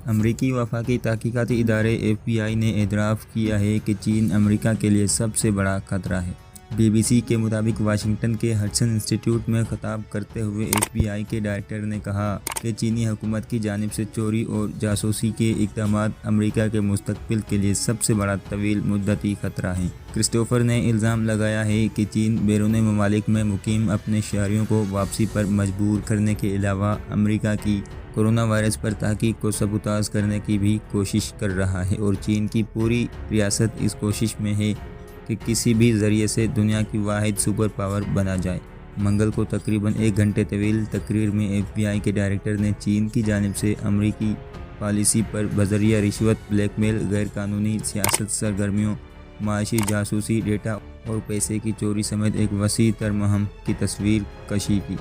امریکی وفاقی تحقیقاتی ادارے FBI نے اعتراف کیا ہے کہ چین امریکہ کے لیے سب سے بڑا خطرہ ہے۔ BBC کے مطابق واشنگٹن کے ہڈسن انسٹی ٹیوٹ میں خطاب کرتے ہوئے FBI کے ڈائریکٹر نے کہا کہ چینی حکومت کی جانب سے چوری اور جاسوسی کے اقدامات امریکہ کے مستقبل کے لیے سب سے بڑا طویل مدتی خطرہ ہیں۔ کرسٹوفر نے الزام لگایا ہے کہ چین بیرون ممالک میں مقیم اپنے شہریوں کو واپسی پر مجبور کرنے کے علاوہ امریکہ کی کورونا وائرس پر تحقیق کو سبوتاژ کرنے کی بھی کوشش کر رہا ہے اور چین کی پوری ریاست اس کوشش میں ہے کہ کسی بھی ذریعے سے دنیا کی واحد سپر پاور بنا جائے۔ منگل کو تقریباً 1 گھنٹے طویل تقریر میں FBI کے ڈائریکٹر نے چین کی جانب سے امریکی پالیسی پر بذریعہ رشوت، بلیک میل، غیر قانونی سیاست سرگرمیوں، معاشی جاسوسی، ڈیٹا اور پیسے کی چوری سمیت ایک وسیع تر مہم کی تصویر کشی کی۔